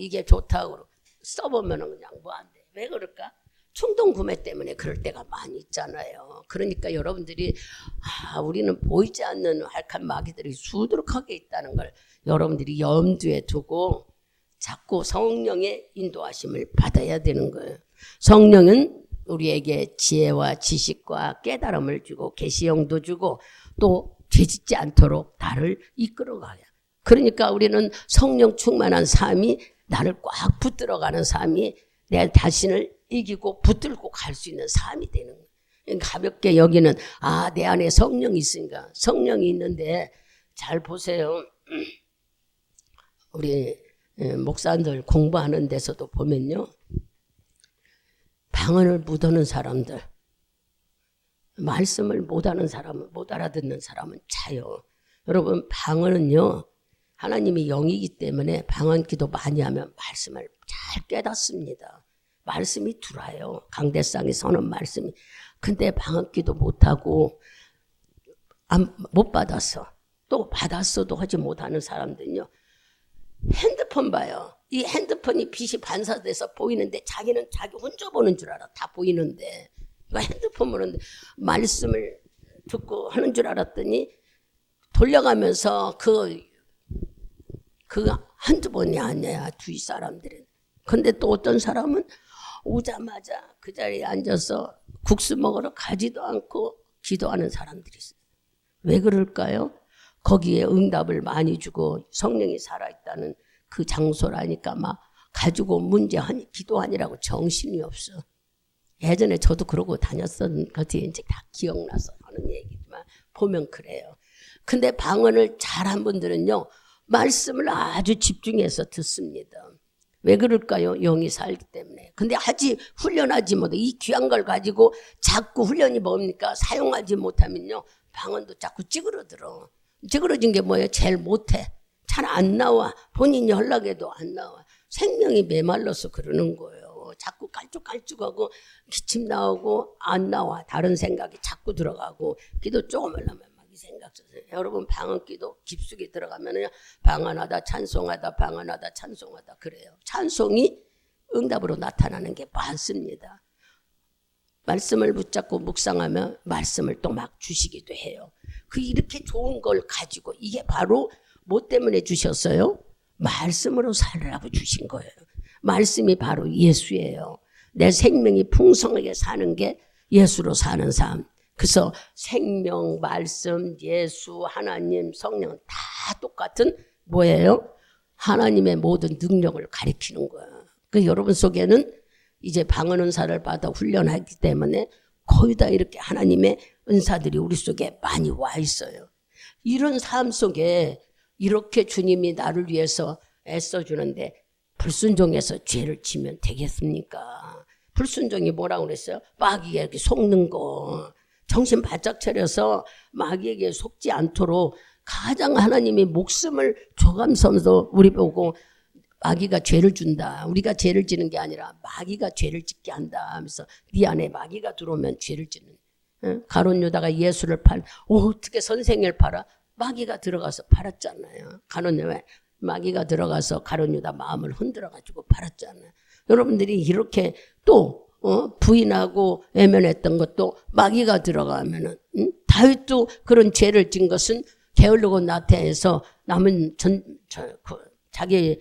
S1: 써보면 그냥 뭐 안 돼. 왜 그럴까? 충동 구매 때문에 그럴 때가 많이 있잖아요. 그러니까 여러분들이 우리는 보이지 않는 활칸 마귀들이 수두룩하게 있다는 걸 여러분들이 염두에 두고 자꾸 성령의 인도하심을 받아야 되는 거예요. 성령은 우리에게 지혜와 지식과 깨달음을 주고 계시형도 주고 또 죄짓지 않도록 나를 이끌어가요. 그러니까 우리는 성령 충만한 삶이 나를 꽉 붙들어가는 삶이 내 자신을 이기고 붙들고 갈 수 있는 삶이 되는 거예요. 가볍게 여기는 내 안에 성령이 있으니까 성령이 있는데 잘 보세요. 우리 목사들 공부하는 데서도 보면요. 방언을 묻어는 사람들, 말씀을 못하는 사람은, 못 알아듣는 사람은 자요. 여러분, 방언은요, 하나님이 영이기 때문에 방언 기도 많이 하면 말씀을 잘 깨닫습니다. 말씀이 들어와요. 강대상에 서는 말씀이. 근데 방언 기도 못하고 못 받았어. 또 받았어도 하지 못하는 사람들은요. 핸드폰 봐요. 이 핸드폰이 빛이 반사돼서 보이는데 자기는 자기 혼자 보는 줄 알아. 다 보이는데. 핸드폰 보는데 말씀을 듣고 하는 줄 알았더니 돌려가면서 그 한두 번이 아니야. 주위 사람들은. 근데 또 어떤 사람은 오자마자 그 자리에 앉아서 국수 먹으러 가지도 않고 기도하는 사람들이 있어요. 왜 그럴까요? 거기에 응답을 많이 주고 성령이 살아있다는 그 장소라니까 막 가지고 문제하니 기도하니라고 정신이 없어. 예전에 저도 그러고 다녔던 것이 이제 다 기억나서 하는 얘기지만 보면 그래요. 근데 방언을 잘한 분들은요. 말씀을 아주 집중해서 듣습니다. 왜 그럴까요? 영이 살기 때문에. 근데 훈련하지 못해. 이 귀한 걸 가지고 자꾸 훈련이 뭡니까? 사용하지 못하면요. 방언도 자꾸 찌그러들어. 찌그러진 게 뭐예요? 제일 못해. 잘 안 나와. 본인이 하려고 안 나와. 생명이 메말라서 그러는 거예요. 자꾸 깔쭉깔쭉하고 기침 나오고 안 나와. 다른 생각이 자꾸 들어가고 기도 조금 하려면 막 이 생각 드세요. 여러분 방언 기도 깊숙이 들어가면요. 방언하다 찬송하다 방언하다 찬송하다 그래요. 찬송이 응답으로 나타나는 게 많습니다. 말씀을 붙잡고 묵상하면 말씀을 또 막 주시기도 해요. 이렇게 좋은 걸 가지고 이게 바로 뭐 때문에 주셨어요? 말씀으로 살으라고 주신 거예요. 말씀이 바로 예수예요. 내 생명이 풍성하게 사는 게 예수로 사는 삶. 그래서 생명, 말씀, 예수, 하나님, 성령 다 똑같은 뭐예요? 하나님의 모든 능력을 가리키는 거예요. 여러분 속에는 이제 방언 은사를 받아 훈련하기 때문에 거의 다 이렇게 하나님의 은사들이 우리 속에 많이 와 있어요. 이런 삶 속에 이렇게 주님이 나를 위해서 애써주는데 불순종해서 죄를 지면 되겠습니까? 불순종이 뭐라고 그랬어요? 마귀에게 이렇게 속는 거. 정신 바짝 차려서 마귀에게 속지 않도록 가장 하나님이 목숨을 줘가면서 우리 보고 마귀가 죄를 준다. 우리가 죄를 지는 게 아니라 마귀가 죄를 짓게 한다 하면서 네 안에 마귀가 들어오면 죄를 짓는. 가룟 유다가 예수를 어떻게 선생을 팔아? 마귀가 들어가서 팔았잖아요. 가룟 유다 마귀가 들어가서 가룟 유다 마음을 흔들어가지고 팔았잖아요. 여러분들이 이렇게 또 부인하고 외면했던 것도 마귀가 들어가면은 다윗도 그런 죄를 진 것은 게으르고 나태해서 남은 자기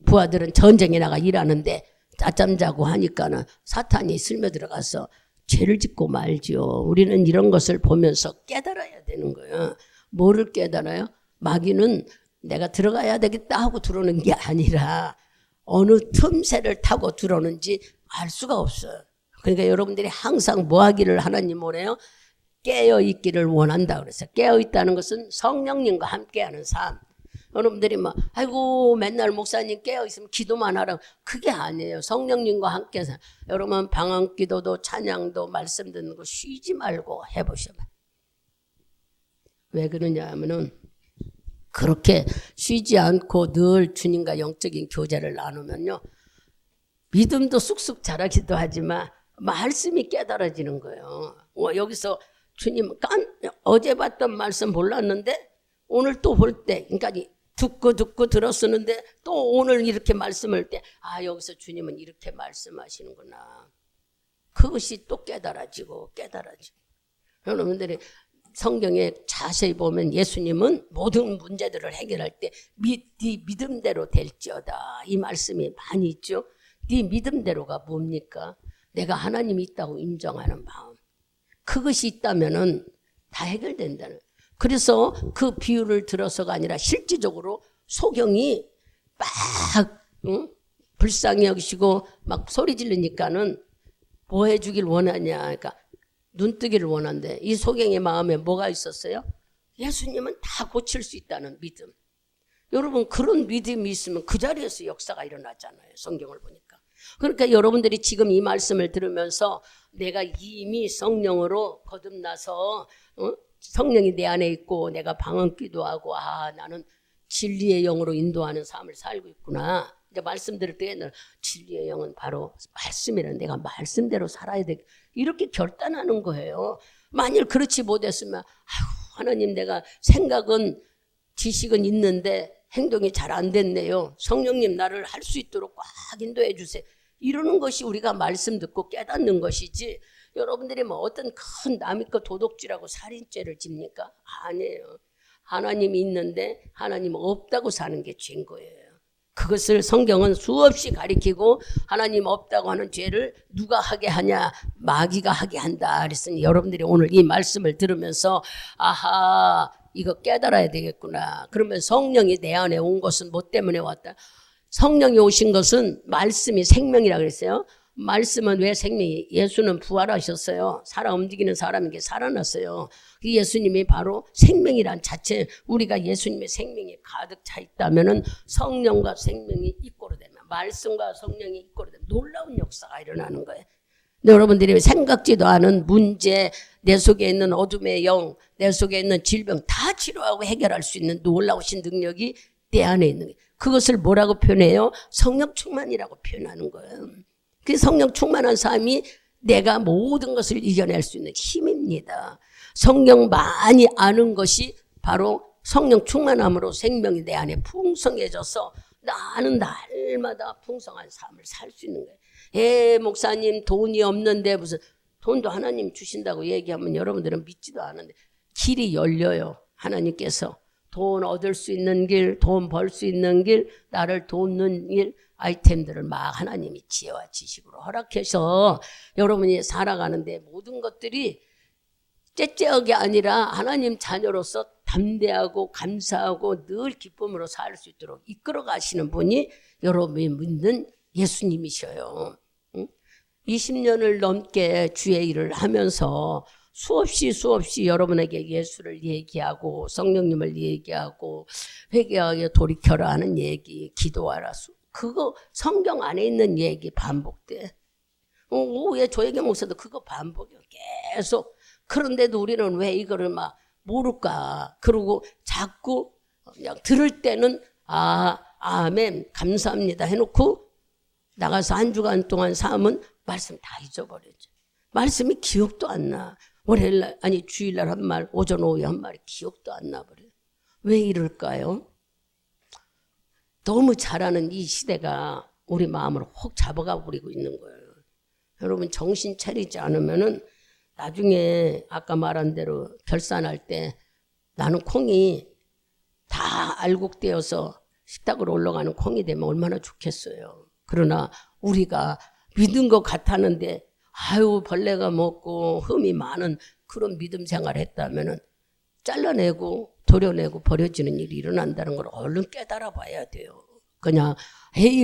S1: 부하들은 전쟁에 나가 일하는데 낮잠 자고 하니까는 사탄이 스며들어가서 죄를 짓고 말지요. 우리는 이런 것을 보면서 깨달아야 되는 거예요. 뭐를 깨달아요? 마귀는 내가 들어가야 되겠다 하고 들어오는 게 아니라 어느 틈새를 타고 들어오는지 알 수가 없어요. 그러니까 여러분들이 항상 뭐 하기를 하나님 뭐래요? 깨어있기를 원한다 그랬어요. 깨어있다는 것은 성령님과 함께하는 삶. 여러분들이 아이고 맨날 목사님 깨어있으면 기도만 하라고. 그게 아니에요. 성령님과 함께 여러분 방언 기도도 찬양도 말씀 듣는 거 쉬지 말고 해보셔봐. 왜 그러냐 하면은 그렇게 쉬지 않고 늘 주님과 영적인 교제를 나누면요. 믿음도 쑥쑥 자라기도 하지만 말씀이 깨달아지는 거예요. 여기서 주님 어제 봤던 말씀 몰랐는데 오늘 또 볼 때 그러니까 듣고 들었었는데 또 오늘 이렇게 말씀할 때 여기서 주님은 이렇게 말씀하시는구나. 그것이 또 깨달아지고 여러분들이 성경에 자세히 보면 예수님은 모든 문제들을 해결할 때 네 믿음대로 될지어다. 이 말씀이 많이 있죠. 네 믿음대로가 뭡니까? 내가 하나님이 있다고 인정하는 마음. 그것이 있다면은 다 해결된다는. 그래서 그 비유를 들어서가 아니라 실질적으로 소경이 막 불쌍히 여기시고 막 소리 지르니까는 뭐 해주길 원하냐. 그러니까 눈뜨기를 원한대. 이 소경의 마음에 뭐가 있었어요? 예수님은 다 고칠 수 있다는 믿음. 여러분 그런 믿음이 있으면 그 자리에서 역사가 일어나잖아요. 성경을 보니까. 그러니까 여러분들이 지금 이 말씀을 들으면서 내가 이미 성령으로 거듭나서 성령이 내 안에 있고 내가 방언 기도하고 나는 진리의 영으로 인도하는 삶을 살고 있구나. 이제 말씀 들을 때에는 진리의 영은 바로 말씀이라는 내가 말씀대로 살아야 돼. 이렇게 결단하는 거예요. 만일 그렇지 못했으면 하나님 내가 생각은 지식은 있는데 행동이 잘 안 됐네요. 성령님 나를 할 수 있도록 꽉 인도해 주세요. 이러는 것이 우리가 말씀 듣고 깨닫는 것이지 여러분들이 뭐 어떤 큰 남의 것 도둑질하고 살인죄를 집니까? 아니에요. 하나님이 있는데 하나님 없다고 사는 게 죄인 거예요. 그것을 성경은 수없이 가리키고 하나님 없다고 하는 죄를 누가 하게 하냐? 마귀가 하게 한다. 그랬으니 여러분들이 오늘 이 말씀을 들으면서 아하 이거 깨달아야 되겠구나. 그러면 성령이 내 안에 온 것은 뭐 때문에 왔다? 성령이 오신 것은 말씀이 생명이라 그랬어요. 말씀은 왜 생명이? 예수는 부활하셨어요. 살아 움직이는 사람에게 살아났어요. 그 예수님이 바로 생명이란 자체, 우리가 예수님의 생명이 가득 차 있다면은 성령과 생명이 이꼬로 되면, 말씀과 성령이 이꼬로 되면 놀라운 역사가 일어나는 거예요. 근데 여러분들이 생각지도 않은 문제, 내 속에 있는 어둠의 영, 내 속에 있는 질병 다 치료하고 해결할 수 있는 놀라우신 능력이 내 안에 있는 거예요. 그것을 뭐라고 표현해요? 성령 충만이라고 표현하는 거예요. 그 성령 충만한 삶이 내가 모든 것을 이겨낼 수 있는 힘입니다. 성령 많이 아는 것이 바로 성령 충만함으로 생명이 내 안에 풍성해져서 나는 날마다 풍성한 삶을 살 수 있는 거예요. 목사님 돈이 없는데 무슨 돈도 하나님 주신다고 얘기하면 여러분들은 믿지도 않은데 길이 열려요. 하나님께서 돈 얻을 수 있는 길, 돈 벌 수 있는 길, 나를 돕는 길, 아이템들을 막 하나님이 지혜와 지식으로 허락해서 여러분이 살아가는데 모든 것들이 째째하게 아니라 하나님 자녀로서 담대하고 감사하고 늘 기쁨으로 살 수 있도록 이끌어 가시는 분이 여러분이 믿는 예수님이셔요. 20년을 넘게 주의 일을 하면서 수없이 여러분에게 예수를 얘기하고 성령님을 얘기하고 회개하여 돌이켜라 하는 얘기, 기도하라, 그거 성경 안에 있는 얘기 반복돼. 오후에 조혜교 목사도 그거 반복이요. 계속. 그런데도 우리는 왜 이거를 막 모를까? 그러고 자꾸 그냥 들을 때는 아멘 감사합니다 해놓고 나가서 한 주간 동안 삶은 말씀 다 잊어버리죠. 말씀이 기억도 안 나. 월요일날 아니 주일날 한 말, 오전 오후에 한 말이 기억도 안 나버려요. 왜 이럴까요? 너무 잘하는 이 시대가 우리 마음을 혹 잡아가 버리고 있는 거예요. 여러분 정신 차리지 않으면은 나중에 아까 말한 대로 결산할 때 나는 콩이 다 알곡되어서 식탁으로 올라가는 콩이 되면 얼마나 좋겠어요. 그러나 우리가 믿은 것 같았는데 벌레가 먹고 흠이 많은 그런 믿음 생활을 했다면은 잘라내고 도려내고 버려지는 일이 일어난다는 걸 얼른 깨달아 봐야 돼요. 그냥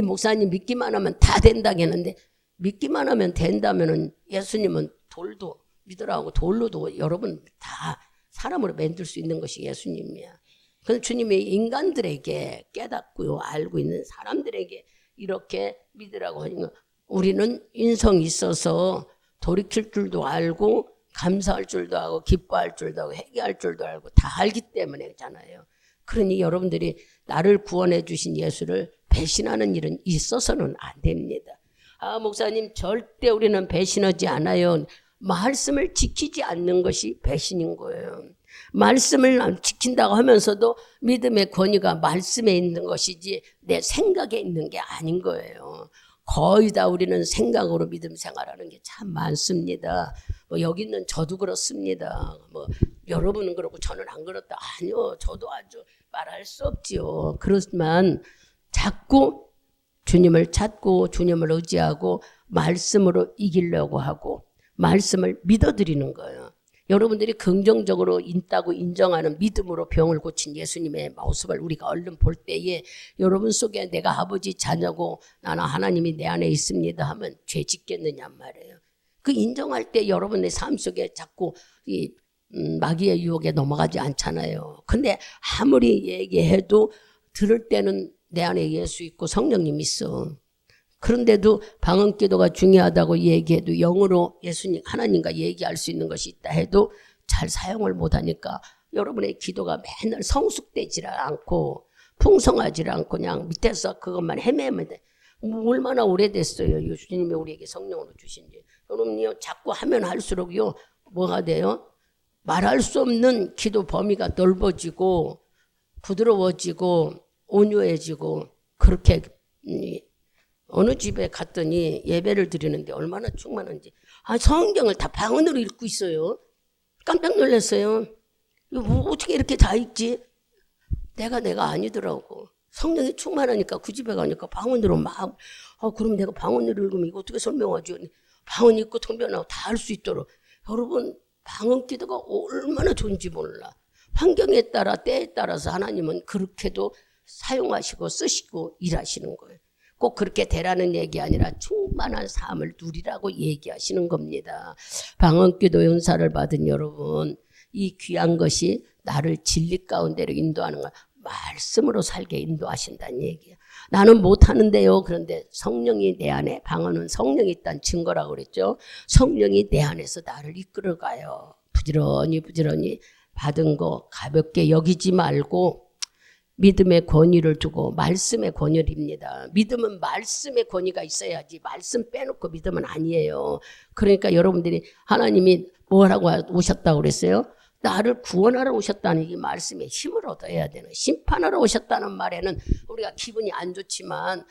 S1: 목사님 믿기만 하면 다 된다겠는데 믿기만 하면 된다면은 예수님은 돌도 믿으라고 돌로도 여러분 다 사람으로 만들 수 있는 것이 예수님이야. 그래서 주님이 인간들에게 깨닫고 알고 있는 사람들에게 이렇게 믿으라고 하니까 우리는 인성이 있어서 돌이킬 줄도 알고 감사할 줄도 알고 기뻐할 줄도 알고 회개할 줄도 알고 다 알기 때문에잖아요. 그러니 여러분들이 나를 구원해 주신 예수를 배신하는 일은 있어서는 안 됩니다. 목사님 절대 우리는 배신하지 않아요. 말씀을 지키지 않는 것이 배신인 거예요. 말씀을 지킨다고 하면서도 믿음의 권위가 말씀에 있는 것이지 내 생각에 있는 게 아닌 거예요. 거의 다 우리는 생각으로 믿음 생활하는 게 참 많습니다. 여기 있는 저도 그렇습니다. 여러분은 그렇고 저는 안 그렇다. 아니요, 저도 아주 말할 수 없지요. 그렇지만 자꾸 주님을 찾고 주님을 의지하고 말씀으로 이기려고 하고 말씀을 믿어드리는 거예요. 여러분들이 긍정적으로 있다고 인정하는 믿음으로 병을 고친 예수님의 모습을 우리가 얼른 볼 때에 여러분 속에 내가 아버지 자녀고 나는 하나님이 내 안에 있습니다 하면 죄 짓겠느냐 말이에요. 그 인정할 때 여러분의 삶 속에 자꾸 마귀의 유혹에 넘어가지 않잖아요. 근데 아무리 얘기해도 들을 때는 내 안에 예수 있고 성령님 있어. 그런데도 방언기도가 중요하다고 얘기해도 영으로 예수님 하나님과 얘기할 수 있는 것이 있다 해도 잘 사용을 못하니까 여러분의 기도가 맨날 성숙되지 않고 풍성하지 않고 그냥 밑에서 그것만 헤매면 돼. 얼마나 오래됐어요. 예수님이 우리에게 성령으로 주신지. 여러분요 자꾸 하면 할수록요 뭐가 돼요? 말할 수 없는 기도 범위가 넓어지고 부드러워지고 온유해지고 그렇게 어느 집에 갔더니 예배를 드리는데 얼마나 충만한지 성경을 다 방언으로 읽고 있어요. 깜짝 놀랐어요. 이거 뭐 어떻게 이렇게 다 읽지? 내가 아니더라고. 성령이 충만하니까 그 집에 가니까 방언으로 막 그럼 내가 방언으로 읽으면 이거 어떻게 설명하지? 방언 읽고 통변하고 다 할 수 있도록. 여러분 방언 기도가 얼마나 좋은지 몰라. 환경에 따라 때에 따라서 하나님은 그렇게도 사용하시고 쓰시고 일하시는 거예요. 꼭 그렇게 되라는 얘기 아니라 충만한 삶을 누리라고 얘기하시는 겁니다. 방언기도 연사를 받은 여러분, 이 귀한 것이 나를 진리 가운데로 인도하는 거 말씀으로 살게 인도하신다는 얘기예요. 나는 못하는데요. 그런데 성령이 내 안에, 방언은 성령이 있다는 증거라고 그랬죠. 성령이 내 안에서 나를 이끌어가요. 부지런히 받은 거 가볍게 여기지 말고 믿음의 권위를 두고 말씀의 권위입니다. 믿음은 말씀의 권위가 있어야지 말씀 빼놓고 믿음은 아니에요. 그러니까 여러분들이 하나님이 뭐라고 오셨다고 그랬어요? 나를 구원하러 오셨다는 이 말씀에 힘을 얻어야 되는, 심판하러 오셨다는 말에는 우리가 기분이 안 좋지만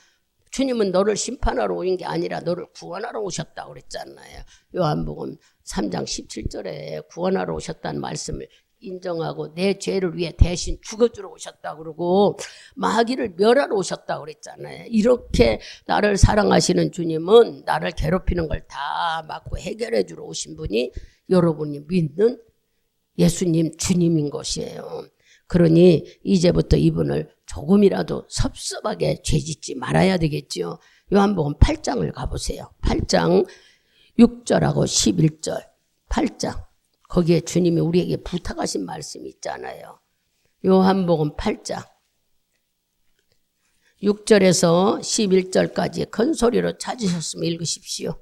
S1: 주님은 너를 심판하러 오신 게 아니라 너를 구원하러 오셨다고 그랬잖아요. 요한복음 3장 17절에 구원하러 오셨다는 말씀을 인정하고 내 죄를 위해 대신 죽어주러 오셨다고 그러고 마귀를 멸하러 오셨다고 그랬잖아요. 이렇게 나를 사랑하시는 주님은 나를 괴롭히는 걸 다 막고 해결해 주러 오신 분이 여러분이 믿는 예수님 주님인 것이에요. 그러니 이제부터 이분을 조금이라도 섭섭하게 죄짓지 말아야 되겠죠. 요한복음 8장을 가보세요. 8장 6절하고 11절 8장 거기에 주님이 우리에게 부탁하신 말씀이 있잖아요. 요한복음 8장 6절에서 11절까지 큰 소리로 찾으셨으면 읽으십시오.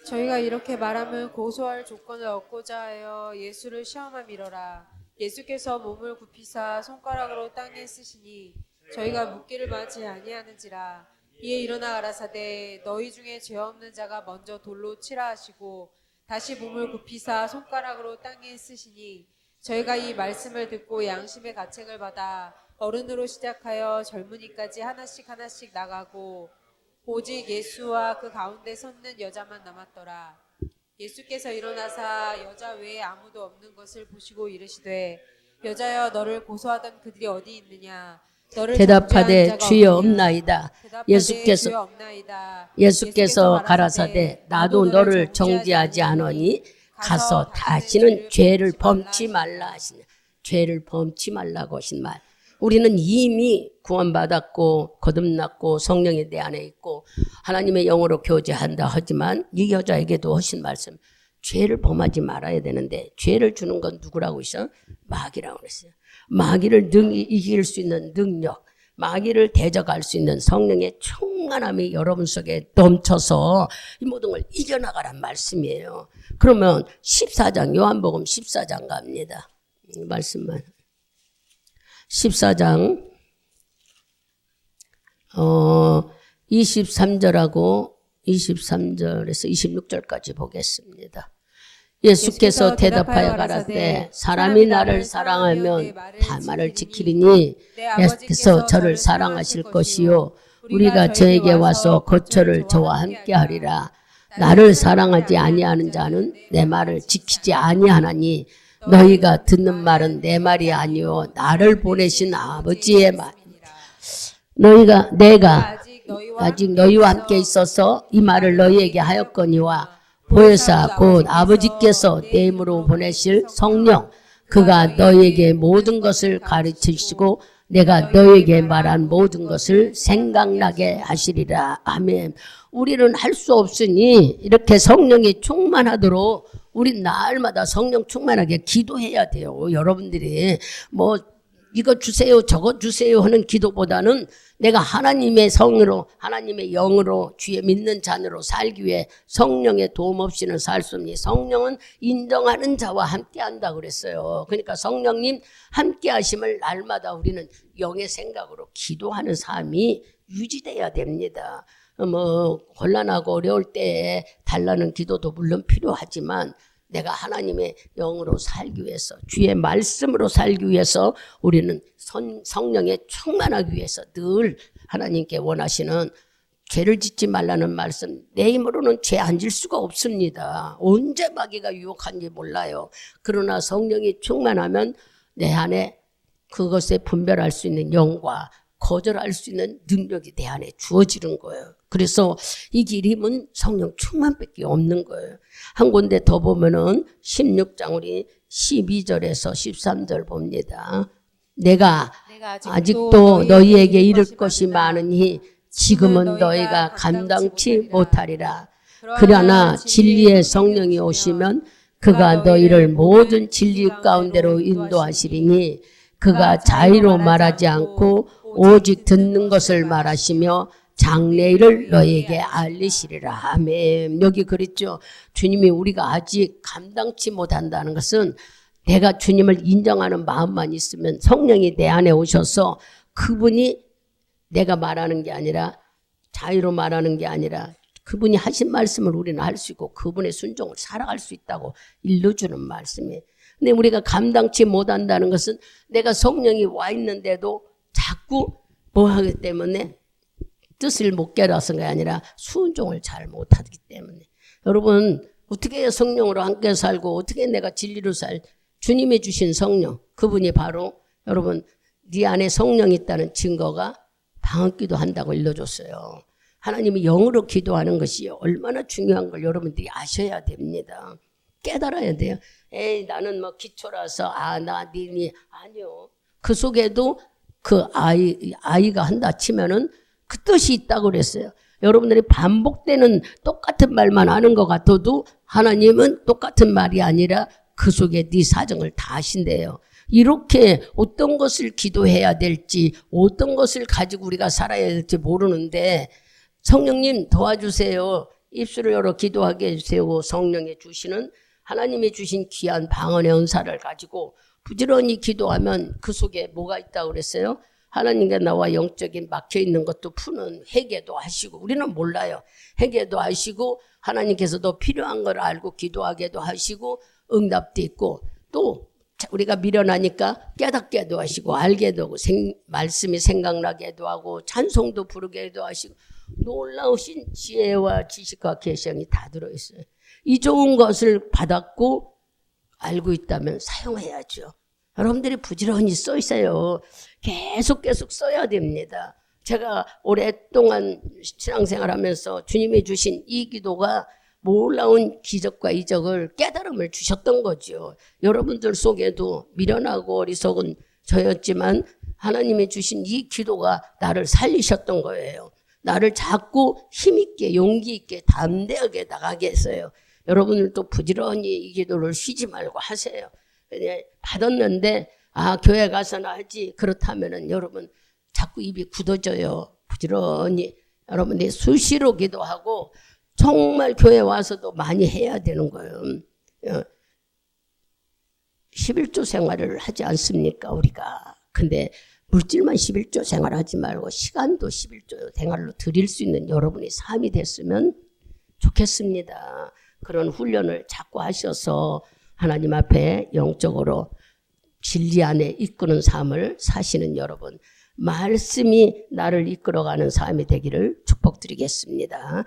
S2: 저희가 이렇게 말하면 고소할 조건을 얻고자 하여 예수를 시험함이러라. 예수께서 몸을 굽히사 손가락으로 땅에 쓰시니 저희가 묻기를 마치 아니하는지라. 이에 일어나 가라사대 너희 중에 죄 없는 자가 먼저 돌로 치라 하시고 다시 몸을 굽히사 손가락으로 땅에 쓰시니 저희가 이 말씀을 듣고 양심의 가책을 받아 어른으로 시작하여 젊은이까지 하나씩 나가고 오직 예수와 그 가운데 섰는 여자만 남았더라. 예수께서 일어나사 여자 외에 아무도 없는 것을 보시고 이르시되 여자여 너를 고소하던 그들이 어디 있느냐. 너를
S1: 대답하되 주여
S2: 없느냐.
S1: 없나이다.
S2: 없나이다.
S1: 예수께서 가라사대 나도 너를 정죄하지 않으니 가서 다시는 죄를 범치 말라 하시냐. 죄를 범치 말라고 하신 말. 우리는 이미 구원받았고 거듭났고 성령이 내 안에 있고 하나님의 영으로 교제한다 하지만 이 여자에게도 하신 말씀, 죄를 범하지 말아야 되는데 죄를 주는 건 누구라고 했어? 마귀라고 그랬어요. 마귀를 이길 수 있는 능력, 마귀를 대적할 수 있는 성령의 충만함이 여러분 속에 넘쳐서 이 모든 걸 이겨나가란 말씀이에요. 그러면 14장 요한복음 14장 갑니다. 이 말씀만 14장 23절하고 23절에서 26절까지 보겠습니다. 예수께서 대답하여 가라사대 사람이 나를 사랑하면 다 말을 지키리니 예수께서 저를 사랑하실 것이요 우리가 저에게 와서 거처를 저와 함께 하리라. 나를 사랑하지 아니하는 자는 내 말을 지키지 아니하나니 너희가 듣는 말은 내 말이 아니요 나를 보내신 아버지의 말이니라. 내가 아직 너희와 함께 있어서 이 말을 너희에게 하였거니와 보혜사 곧 아버지께서 내 힘으로 보내실 성령 그가 너희에게 모든 것을 가르치시고 내가 너희에게 말한 모든 것을 생각나게 하시리라. 아멘. 우리는 할 수 없으니 이렇게 성령이 충만하도록 우리 날마다 성령 충만하게 기도해야 돼요. 여러분들이 뭐 이거 주세요 저거 주세요 하는 기도보다는 내가 하나님의 성으로 하나님의 영으로 주의 믿는 자녀로 살기 위해 성령의 도움 없이는 살 수 없니. 성령은 인정하는 자와 함께한다 그랬어요. 그러니까 성령님 함께하심을 날마다 우리는 영의 생각으로 기도하는 삶이 유지돼야 됩니다. 곤란하고 어려울 때에 달라는 기도도 물론 필요하지만 내가 하나님의 영으로 살기 위해서 주의 말씀으로 살기 위해서 우리는 성령에 충만하기 위해서 늘 하나님께 원하시는 죄를 짓지 말라는 말씀. 내 힘으로는 죄 안 질 수가 없습니다. 언제 마귀가 유혹한지 몰라요. 그러나 성령이 충만하면 내 안에 그것에 분별할 수 있는 영과 거절할 수 있는 능력이 내 안에 주어지는 거예요. 그래서 이 길임은 성령 충만밖에 없는 거예요. 한 군데 더 보면은 16장 우리 12절에서 13절 봅니다. 내가 아직도 너희에게 이를 것이 많으니 지금은 너희가 감당치 못하리라. 그러나 진리의 성령이 오시면 그가 너희를 모든 진리 가운데로 인도하시리니 그가 자의로 말하지 않고 오직 듣는 것을 말하시며 장래일을 너희에게 알리시리라. 아멘. 여기 그랬죠. 주님이 우리가 아직 감당치 못한다는 것은 내가 주님을 인정하는 마음만 있으면 성령이 내 안에 오셔서 그분이 내가 말하는 게 아니라 자유로 말하는 게 아니라 그분이 하신 말씀을 우리는 할 수 있고 그분의 순종을 살아갈 수 있다고 일러주는 말씀이에요. 근데 우리가 감당치 못한다는 것은 내가 성령이 와 있는데도 자꾸 뭐 하기 때문에 뜻을 못 깨달아서가 아니라 순종을 잘 못하기 때문에. 여러분 어떻게 성령으로 함께 살고 어떻게 내가 진리로 주님이 주신 성령 그분이 바로 여러분 네 안에 성령이 있다는 증거가 방언기도 한다고 일러줬어요. 하나님이 영으로 기도하는 것이 얼마나 중요한 걸 여러분들이 아셔야 됩니다. 깨달아야 돼요. 에이 나는 뭐 기초라서 나 니니 아니요. 그 속에도 그 아이가 한다 치면은 그 뜻이 있다고 그랬어요. 여러분들이 반복되는 똑같은 말만 하는 것 같아도 하나님은 똑같은 말이 아니라 그 속에 네 사정을 다 아신대요. 이렇게 어떤 것을 기도해야 될지 어떤 것을 가지고 우리가 살아야 될지 모르는데 성령님 도와주세요. 입술을 열어 기도하게 해주세요. 성령이 주시는 하나님이 주신 귀한 방언의 은사를 가지고 부지런히 기도하면 그 속에 뭐가 있다고 그랬어요? 하나님과 나와 영적인 막혀있는 것도 푸는 회개도 하시고 우리는 몰라요. 회개도 하시고 하나님께서도 필요한 걸 알고 기도하게도 하시고 응답도 있고 또 우리가 미련하니까 깨닫게도 하시고 알게도 하고 말씀이 생각나게도 하고 찬송도 부르게도 하시고 놀라우신 지혜와 지식과 계시형이 다 들어있어요. 이 좋은 것을 받았고 알고 있다면 사용해야죠. 여러분들이 부지런히 써 있어요. 계속 써야 됩니다. 제가 오랫동안 신앙생활하면서 주님이 주신 이 기도가 놀라운 기적과 이적을 깨달음을 주셨던 거죠. 여러분들 속에도 미련하고 어리석은 저였지만 하나님이 주신 이 기도가 나를 살리셨던 거예요. 나를 자꾸 힘있게 용기있게 담대하게 나가게 했어요. 여러분들도 부지런히 이 기도를 쉬지 말고 하세요. 받았는데 교회 가서나 하지 그렇다면은 여러분 자꾸 입이 굳어져요. 부지런히 여러분들이 수시로 기도하고 정말 교회 와서도 많이 해야 되는 거예요. 11조 생활을 하지 않습니까 우리가. 근데 물질만 11조 생활하지 말고 시간도 11조 생활로 드릴 수 있는 여러분의 삶이 됐으면 좋겠습니다. 그런 훈련을 자꾸 하셔서 하나님 앞에 영적으로 진리 안에 이끄는 삶을 사시는 여러분, 말씀이 나를 이끌어가는 삶이 되기를 축복드리겠습니다.